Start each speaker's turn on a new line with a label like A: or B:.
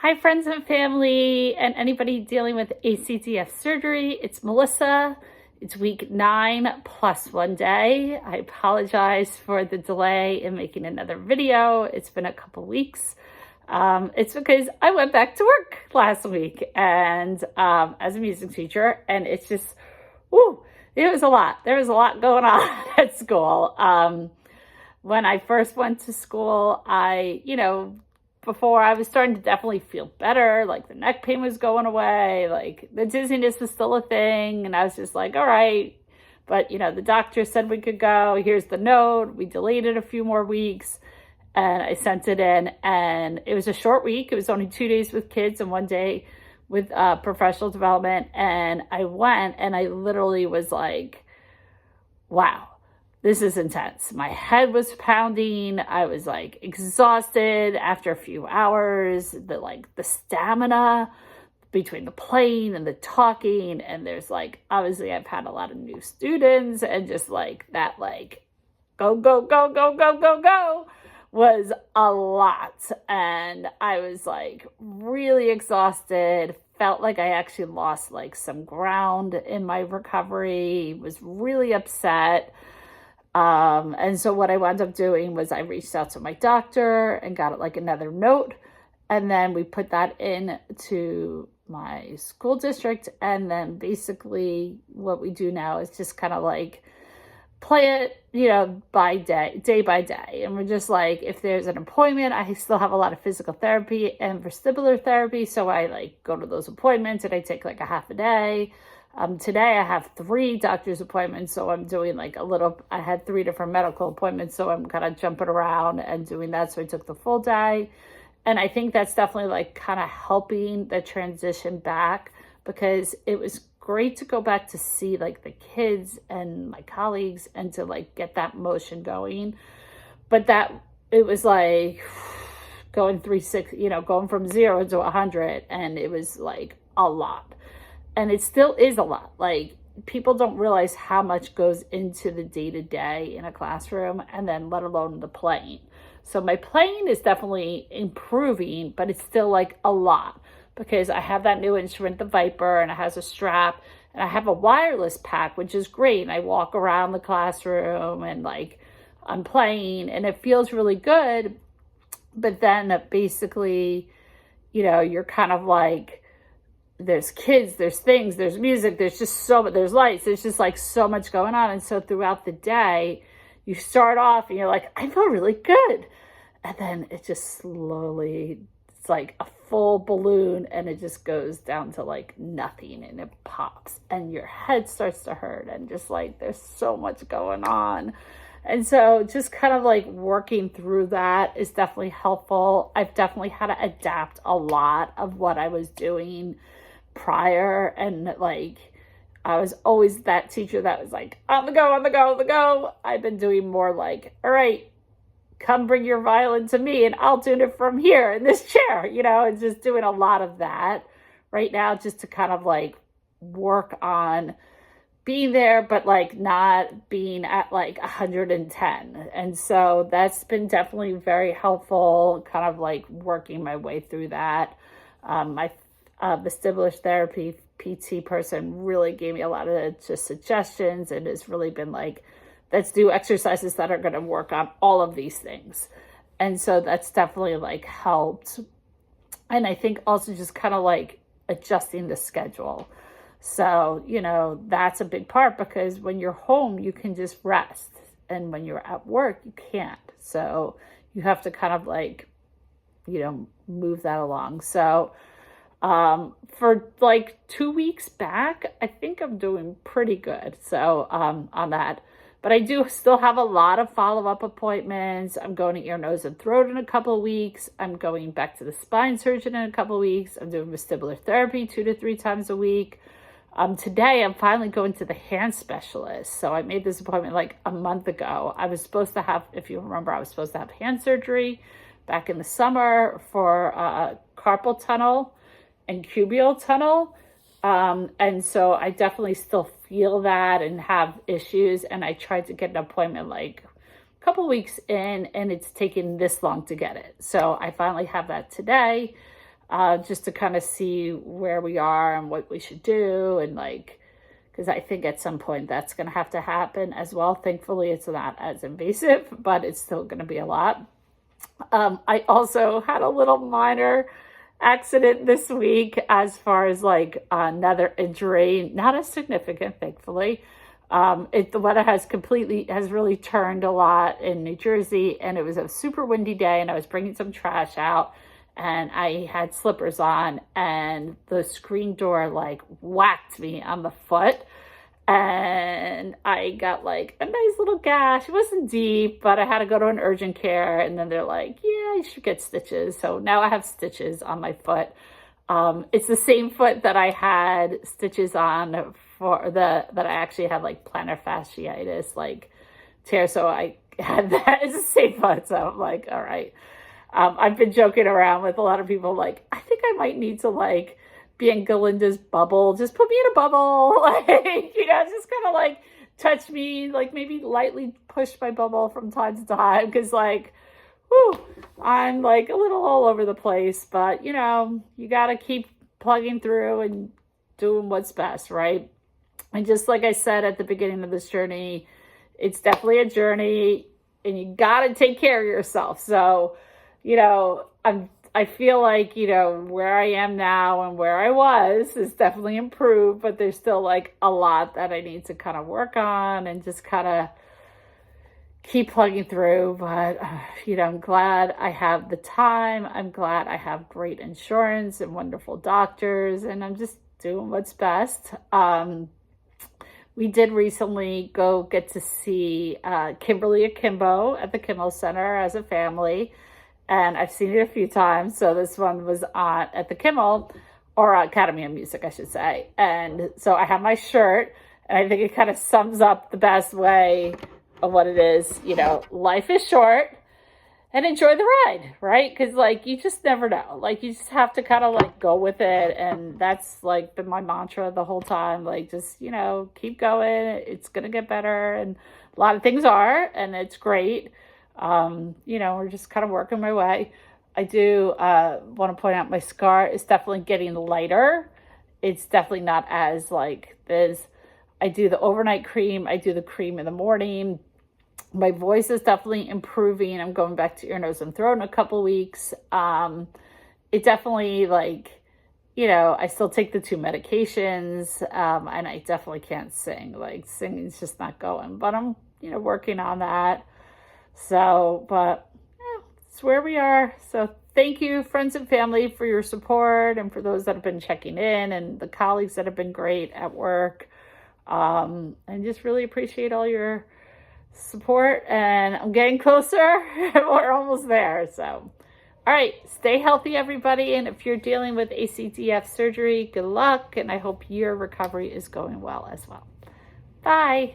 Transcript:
A: Hi, friends and family, and anybody dealing with ACDF surgery. It's Melissa. It's week 9 plus 1 day. I apologize for the delay in making another video. It's been a couple weeks. It's because I went back to work last week and as a music teacher, and it's just, it was a lot. There was a lot going on at school. When I first went to school, before I was starting to definitely feel better, like the neck pain was going away, like the dizziness was still a thing. And I was just like, all right, but the doctor said we could go. Here's the note. We delayed it a few more weeks and I sent it in, and it was a short week. It was only 2 days with kids and 1 day with professional development. And I went and I literally was like, wow, this is intense. My head was pounding. I was like exhausted after a few hours. The stamina between the playing and the talking, and there's obviously I've had a lot of new students, and just that go go go go go go go was a lot. And I was really exhausted. Felt like I actually lost some ground in my recovery. Was really upset. And so what I wound up doing was I reached out to my doctor and got another note. And then we put that in to my school district. And then basically what we do now is just kind of play it, day by day. And we're just if there's an appointment, I still have a lot of physical therapy and vestibular therapy. So I go to those appointments and I take a half a day. Today I have 3 doctor's appointments, so I'm doing I had 3 different medical appointments, so I'm kind of jumping around and doing that. So I took the full day, and I think that's definitely kind of helping the transition back, because it was great to go back to see the kids and my colleagues and to get that motion going. But that it was going 360, going from 0 to 100, and it was a lot. And it still is a lot. People don't realize how much goes into the day-to-day in a classroom, and then let alone the playing. So my playing is definitely improving, but it's still a lot, because I have that new instrument, the Viper, and it has a strap, and I have a wireless pack, which is great. And I walk around the classroom and I'm playing, and it feels really good. But then basically, you're kind of there's kids, there's things, there's music, there's just there's lights, there's just so much going on. And so throughout the day, you start off and you're I feel really good. And then it just slowly, it's a full balloon, and it just goes down to nothing, and it pops and your head starts to hurt, and just there's so much going on. And so just kind of working through that is definitely helpful. I've definitely had to adapt a lot of what I was doing prior, and I was always that teacher that was on the go, on the go, on the go. I've been doing more all right, come bring your violin to me and I'll tune it from here in this chair, and just doing a lot of that right now, just to kind of work on being there, but not being at 110. And so that's been definitely very helpful, kind of working my way through that. My vestibular therapy PT person really gave me a lot of just suggestions, and has really been let's do exercises that are going to work on all of these things. And so that's definitely helped. And I think also just kind of adjusting the schedule. So, that's a big part, because when you're home, you can just rest. And when you're at work, you can't. So you have to kind of move that along. So for 2 weeks back, I think I'm doing pretty good. So on that. But I do still have a lot of follow-up appointments. I'm going to ear, nose, and throat in a couple of weeks. I'm going back to the spine surgeon in a couple of weeks. I'm doing vestibular therapy 2 to 3 times a week. Today, I'm finally going to the hand specialist. So I made this appointment a month ago. I was supposed to have, if you remember, I was supposed to have hand surgery back in the summer for carpal tunnel and cubial tunnel. And so I definitely still feel that and have issues. And I tried to get an appointment a couple weeks in, and it's taken this long to get it. So I finally have that today. just to kind of see where we are and what we should do. And like, because I think at some point that's going to have to happen as well. Thankfully, it's not as invasive, but it's still going to be a lot. I also had a little minor accident this week as far as like another injury, not as significant, thankfully. The weather has really turned a lot in New Jersey, and it was a super windy day, and I was bringing some trash out, and I had slippers on, and the screen door like whacked me on the foot, and I got like a nice little gash. It wasn't deep, but I had to go to an urgent care, and then they're like, yeah, you should get stitches. So now I have stitches on my foot. It's the same foot that I had stitches on that I actually had like plantar fasciitis, like tear. So I had that. It's the same foot. So I'm like, all right. I've been joking around with a lot of people, like, I think I might need to like be in Galinda's bubble. Just put me in a bubble. Like, just kind of like touch me, like maybe lightly push my bubble from time to time. Cause like, whew, I'm like a little all over the place, but you got to keep plugging through and doing what's best, right? And just like I said at the beginning of this journey, it's definitely a journey, and you got to take care of yourself. So, I feel like, where I am now and where I was is definitely improved, but there's still like a lot that I need to kind of work on and just kind of keep plugging through. But, I'm glad I have the time. I'm glad I have great insurance and wonderful doctors, and I'm just doing what's best. We did recently go get to see Kimberly Akimbo at the Kimmel Center as a family, and I've seen it a few times. So this one was on at the Kimmel, or Academy of Music, I should say. And so I have my shirt, and I think it kind of sums up the best way of what it is. Life is short, and enjoy the ride, right? Because like you just never know. Like you just have to kind of like go with it, and that's like been my mantra the whole time. Like just keep going. It's gonna get better, and a lot of things are, and it's great. We're just kind of working my way. I do want to point out my scar is definitely getting lighter. It's definitely not as like this. I do the overnight cream. I do the cream in the morning. My voice is definitely improving. I'm going back to ear, nose, and throat in a couple weeks. It definitely like, I still take the 2 medications, and I definitely can't sing. Like singing's just not going, but I'm, working on that. So, but yeah, it's where we are. So thank you, friends and family, for your support, and for those that have been checking in, and the colleagues that have been great at work. I just really appreciate all your support, and I'm getting closer. We're almost there. So, all right, stay healthy, everybody. And if you're dealing with ACDF surgery, good luck. And I hope your recovery is going well as well. Bye.